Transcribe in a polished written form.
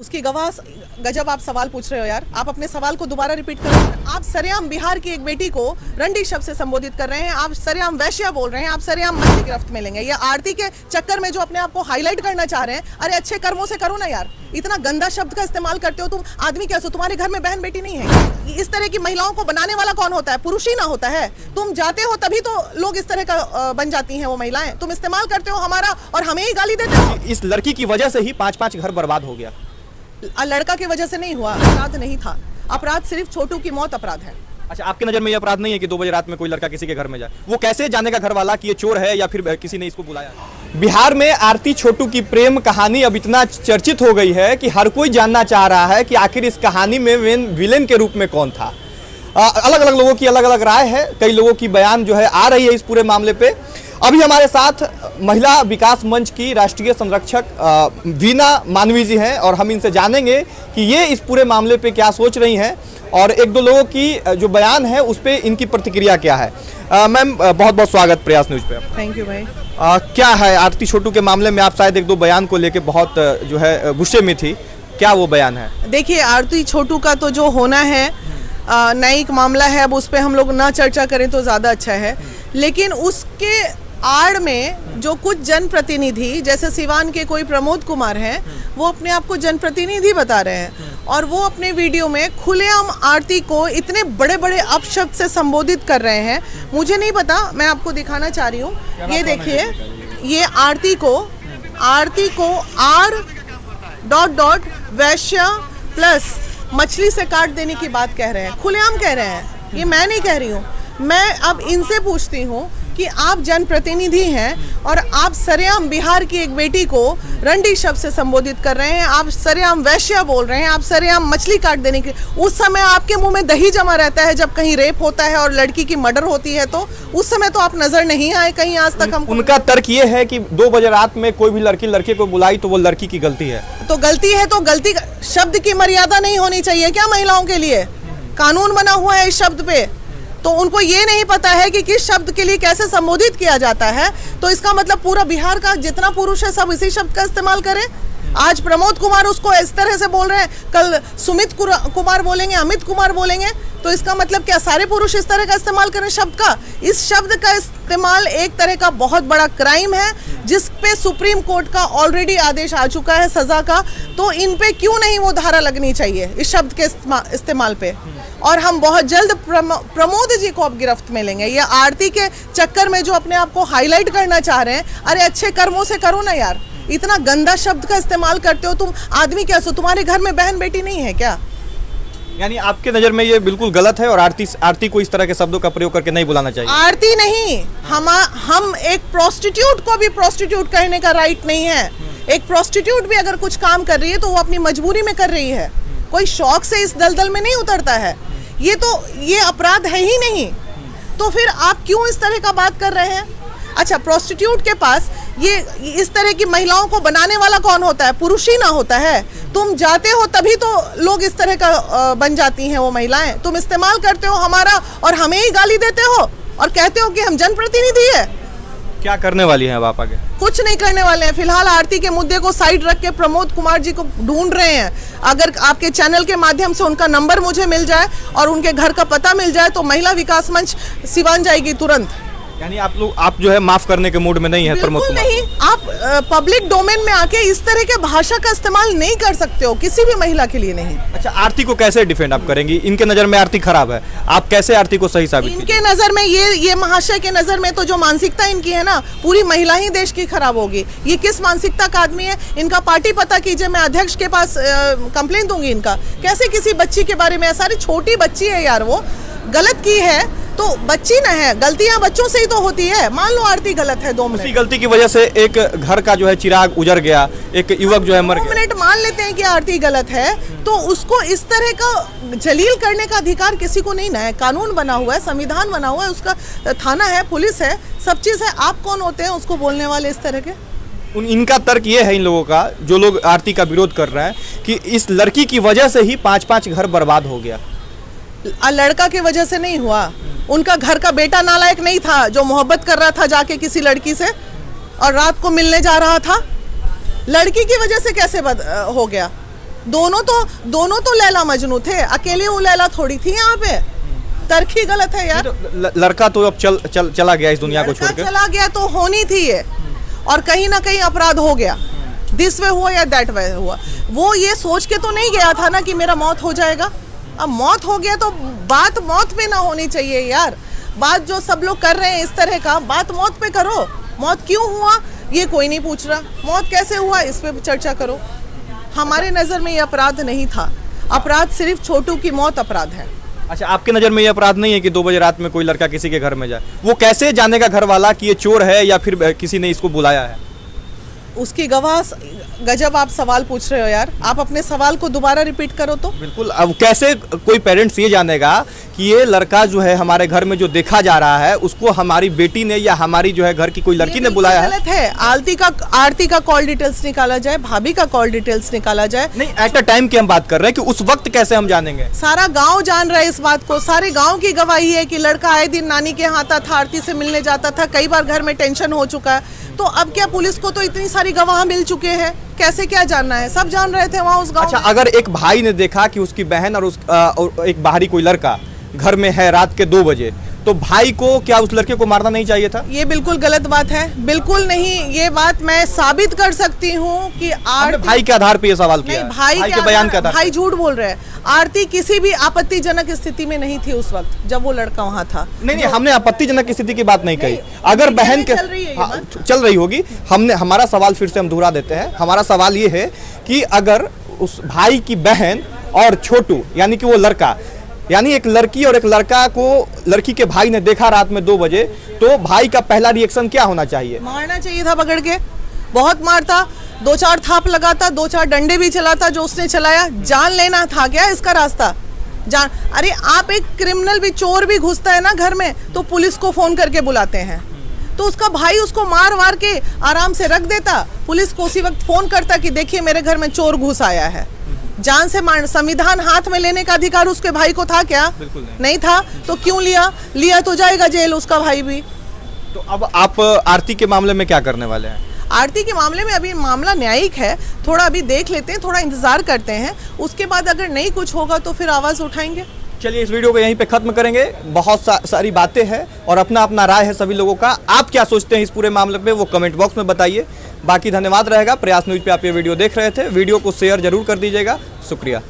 उसकी गवाह गजब आप सवाल पूछ रहे हो यार। आप अपने सवाल को दोबारा रिपीट करो। आप सरेआम बिहार की एक बेटी को रंडी शब्द से संबोधित कर रहे हैं, आप सरेआम वैश्या बोल रहे हैं, आप सरेआम मछली गिरफ्त में लेंगे। ये आरती के चक्कर में जो अपने आप को हाईलाइट करना चाह रहे हैं, अरे अच्छे कर्मों से करो ना यार। इतना गंदा शब्द का इस्तेमाल करते हो तुम। आदमी कैसे, तुम्हारे घर में बहन बेटी नहीं है? इस तरह की महिलाओं को बनाने वाला कौन होता है? पुरुष ही ना होता है? तुम जाते हो तभी तो लोग इस तरह का बन जाती हैं वो महिलाएं। तुम इस्तेमाल करते हो हमारा और हमें ही गाली देते हो। इस लड़की की वजह से ही 5-5 घर बर्बाद हो गया। लड़का की वजह से नहीं हुआ, अपराध नहीं था। अपराध सिर्फ छोटू की मौत अपराध है। अच्छा, आपकी नजर में ये अपराध नहीं है कि 2 बजे रात में कोई लड़का किसी के घर में जाए? वो कैसे जानेगा घर वाला कि ये चोर है या फिर किसी ने इसको बुलाया? बिहार में आरती छोटू की प्रेम कहानी अब इतना चर्चित हो गई है कि हर कोई जानना चाह रहा है कि आखिर इस कहानी में विलेन के रूप में कौन था। अलग अलग लोगों की अलग अलग राय है, कई लोगों की बयान जो है आ रही है इस पूरे मामले पे। अभी हमारे साथ महिला विकास मंच की राष्ट्रीय संरक्षक वीना मानवी जी हैं और हम इनसे जानेंगे कि ये इस पूरे मामले पे क्या सोच रही हैं और 1-2 लोगों की जो बयान है उस पे इनकी प्रतिक्रिया क्या है। मैम, बहुत बहुत स्वागत प्रयास न्यूज पे। थैंक यू भाई। क्या है आरती छोटू के मामले में? आप शायद 1-2 बयान को लेके बहुत जो है गुस्से में थी, क्या वो बयान है? देखिए, आरती छोटू का तो जो होना है न्यायिक मामला है, अब उस पर हम लोग ना चर्चा करें तो ज़्यादा अच्छा है। लेकिन उसके आड़ में जो कुछ जनप्रतिनिधि, जैसे सिवान के कोई प्रमोद कुमार हैं, वो अपने आप को जनप्रतिनिधि बता रहे हैं और वो अपने वीडियो में खुलेआम आरती को इतने बड़े बड़े अपशब्द से संबोधित कर रहे हैं। मुझे नहीं पता, मैं आपको दिखाना चाह रही हूँ। ये देखिए, ये आरती को R... वैश्या प्लस मछली से काट देने की बात कह रहे हैं, खुलेआम कह रहे हैं। ये मैं नहीं कह रही हूँ। मैं अब इनसे पूछती हूँ कि आप जनप्रतिनिधि हैं और आप सरेआम बिहार की एक बेटी को रंडी शब्द से संबोधित कर रहे हैं, आप सरेआम वैश्या बोल रहे हैं, आप सरेआम मछली काट देने की। उस समय आपके मुंह में दही जमा रहता है जब कहीं रेप होता है और लड़की की मर्डर होती है, तो उस समय तो आप नजर नहीं आए कहीं आज तक। हम उनका तर्क ये है कि 2 बजे रात में कोई भी लड़के को बुलाई तो वो लड़की की गलती है। तो गलती है तो गलती, शब्द की मर्यादा नहीं होनी चाहिए क्या महिलाओं के लिए? कानून बना हुआ है इस शब्द पे, तो उनको ये नहीं पता है कि किस शब्द के लिए कैसे संबोधित किया जाता है। तो इसका मतलब पूरा बिहार का जितना पुरुष है सब इसी शब्द का इस्तेमाल करें। आज प्रमोद कुमार उसको इस तरह से बोल रहे हैं, कल सुमित कुमार बोलेंगे, अमित कुमार बोलेंगे, तो इसका मतलब क्या सारे पुरुष इस तरह का इस्तेमाल करें शब्द का? इस शब्द का इस्तेमाल एक तरह का बहुत बड़ा क्राइम है जिस पे सुप्रीम कोर्ट का ऑलरेडी आदेश आ चुका है सजा का। तो इन पे क्यों नहीं वो धारा लगनी चाहिए इस शब्द के इस्तेमाल पे? और हम बहुत जल्द प्रमोद जी को अब गिरफ्त में लेंगे। ये आरती के चक्कर में जो अपने आप को हाईलाइट करना चाह रहे हैं, अरे अच्छे कर्मों से करो ना यार। इतना गंदा शब्द का इस्तेमाल करते हो तुम। आदमी कैसे, तुम्हारे घर में बहन बेटी नहीं है क्या? यानी आपके नजर में ये बिल्कुल गलत है और आरती को इस तरह के शब्दों का प्रयोग करके नहीं बुलाना चाहिए। आरती नहीं, हम एक प्रोस्टिट्यूट को भी प्रोस्टिट्यूट कहने का राइट नहीं है। एक प्रोस्टिट्यूट भी अगर कुछ काम कर रही है तो वो अपनी मजबूरी में कर रही है, कोई शौक से इस दलदल में नहीं उतरता है। ये अपराध है ही नहीं, तो फिर आप क्यों इस तरह का बात कर रहे हैं? अच्छा, प्रोस्टिट्यूट के पास ये इस तरह की महिलाओं को बनाने वाला कौन होता है? पुरुष ही ना होता है? तुम जाते हो तभी तो लोग इस तरह का बन जाती हैं वो महिलाएं। तुम इस्तेमाल करते हो हमारा और हमें ही गाली देते हो और कहते हो कि हम जनप्रतिनिधि है। क्या करने वाली हैं अब आप आगे? कुछ नहीं करने वाले हैं। फिलहाल आरती के मुद्दे को साइड रख के प्रमोद कुमार जी को ढूंढ रहे हैं। अगर आपके चैनल के माध्यम से उनका नंबर मुझे मिल जाए और उनके घर का पता मिल जाए तो महिला विकास मंच सिवान जाएगी तुरंत। यानी आप जो है माफ करने के मूड में नहीं है प्रमोद कुमार? नहीं, आप पब्लिक डोमेन में आके इस तरह के भाषा का इस्तेमाल नहीं कर सकते हो, किसी भी महिला के लिए नहीं। अच्छा, आरती को कैसे डिफेंड आप करेंगी? इनके नजर में आरती खराब है, आप कैसे आरती को सही साबित? इनके नजर में ये महाशय के नजर में तो जो मानसिकता इनकी है ना, पूरी महिला ही देश की खराब होगी। ये किस मानसिकता का आदमी है? इनका पार्टी पता कीजिए, मैं अध्यक्ष के पास कंप्लेन दूंगी इनका। कैसे किसी बच्ची के बारे में, सारी छोटी बच्ची है यार, वो गलत की है तो बच्ची ना है, गलतियां बच्चों से ही तो होती है। मान लो आरती गलत है, 2 मिनट, उसी गलती की वजह से एक घर का जो है चिराग उजड़ गया, एक युवक जो है मर गया। 2 मिनट मान लेते हैं कि आरती गलत है, तो उसको इस तरह का जलील करने का अधिकार किसी को नहीं ना है। कानून बना हुआ है, संविधान बना हुआ है, उसका थाना है, पुलिस है, सब चीज है। आप कौन होते हैं उसको बोलने वाले इस तरह के? इनका तर्क ये है, इन लोगों का, जो लोग आरती का विरोध कर रहे हैं, कि इस लड़की की वजह से ही 5-5 घर बर्बाद हो गया। लड़का की वजह से नहीं हुआ, उनका घर का बेटा नालायक नहीं था जो मोहब्बत कर रहा था जाके किसी लड़की से और रात को मिलने जा रहा था? लड़की की वजह से कैसे हो गया? दोनों तो लैला मजनू थे, अकेले वो लैला थोड़ी थी यहाँ पे। तर्क ही गलत है यार। तो लड़का तो अब चला गया इस दुनिया को छोड़ के। चला गया तो होनी थी ये, और कहीं ना कहीं अपराध हो गया, दिस वे हुआ या दैट वे हुआ। वो ये सोच के तो नहीं गया था ना कि मेरा मौत हो जाएगा। अब मौत हो गया तो बात मौत पे ना होनी चाहिए यार। बात जो सब लोग कर रहे हैं इस तरह का, बात मौत पे करो। मौत क्यों हुआ ये कोई नहीं पूछ रहा, मौत कैसे हुआ इस पे चर्चा करो। हमारे नज़र में ये अपराध नहीं था, अपराध सिर्फ छोटू की मौत अपराध है। अच्छा, आपके नज़र में ये अपराध नहीं है कि 2 बजे रात में कोई लड़का किसी के घर में जाए? वो कैसे जानेगा घर वाला कि ये चोर है या फिर किसी ने इसको बुलाया है? उसकी गवाह, गजब आप सवाल पूछ रहे हो यार। आप अपने सवाल को दोबारा रिपीट करो तो। बिल्कुल। अब कैसे कोई पेरेंट्स ये जानेगा कि ये लड़का जो है हमारे घर में जो देखा जा रहा है उसको हमारी बेटी ने या हमारी जो है घर की कोई लड़की ने बुलाया है? गलत है। आरती का कॉल डिटेल्स निकाला जाए, भाभी का कॉल डिटेल्स निकाला जाए। नहीं, एट अ टाइम की हम बात कर रहे हैं कि उस वक्त कैसे हम जानेंगे? सारा गांव जान रहा है इस बात को, सारे गांव की गवाही है कि लड़का आए दिन नानी के यहाँ आता था, आरती से मिलने जाता था, कई बार घर में टेंशन हो चुका है। तो अब क्या पुलिस को तो इतनी सारी गवाह मिल चुके हैं, कैसे क्या जानना है? सब जान रहे थे वहाँ उस गांव। अच्छा, अगर एक भाई ने देखा कि उसकी बहन और एक बाहरी कोई लड़का घर में है रात के 2 बजे, तो भाई को क्या उस लड़के को मारना नहीं चाहिए था? ये बिल्कुल गलत बात है, बिल्कुल नहीं। ये बात मैं साबित कर सकती हूँ कि भाई के आधार पे ये सवाल किया। भाई के बयान के आधार। भाई झूठ बोल रहे हैं। आरती किसी भी आपत्तिजनक स्थिति में नहीं थी उस वक्त जब वो लड़का वहाँ था। नहीं, हमने आपत्तिजनक स्थिति की बात नहीं कही। अगर बहन के चल रही होगी, हमारा सवाल फिर से हम दोहरा देते हैं। हमारा सवाल ये है कि अगर उस भाई की बहन और छोटू यानी कि वो लड़का, यानी एक लड़की और एक लड़का को लड़की के भाई ने देखा रात में 2 बजे, तो भाई का पहला रिएक्शन क्या होना चाहिए? मारना चाहिए था पकड़ के, बहुत मारता, 2-4 थाप लगाता, 2-4 डंडे भी चलाता जो उसने चलाया। जान लेना था क्या इसका रास्ता? जान, अरे आप एक क्रिमिनल भी, चोर भी घुसता है ना घर में तो पुलिस को फोन करके बुलाते हैं। तो उसका भाई उसको मार वार के आराम से रख देता, पुलिस को उसी वक्त फोन करता कि देखिए मेरे घर में चोर घुस आया है। जान से मार, संविधान हाथ में लेने का अधिकार उसके भाई को था क्या? बिल्कुल नहीं था। तो क्यों लिया तो जाएगा जेल उसका भाई भी। तो अब आप आरती के मामले में क्या करने वाले हैं? आरती के मामले में अभी मामला न्यायिक है, थोड़ा अभी देख लेते हैं, थोड़ा इंतजार करते हैं, उसके बाद अगर नहीं कुछ होगा तो फिर आवाज उठाएंगे। चलिए, इस वीडियो को यहीं पे खत्म करेंगे। बहुत सारी बातें हैं और अपना अपना राय है सभी लोगों का। आप क्या सोचते हैं इस पूरे मामले पे वो कमेंट बॉक्स में बताइए। बाकी धन्यवाद रहेगा। प्रयास न्यूज पे आप ये वीडियो देख रहे थे, वीडियो को शेयर जरूर कर दीजिएगा। शुक्रिया।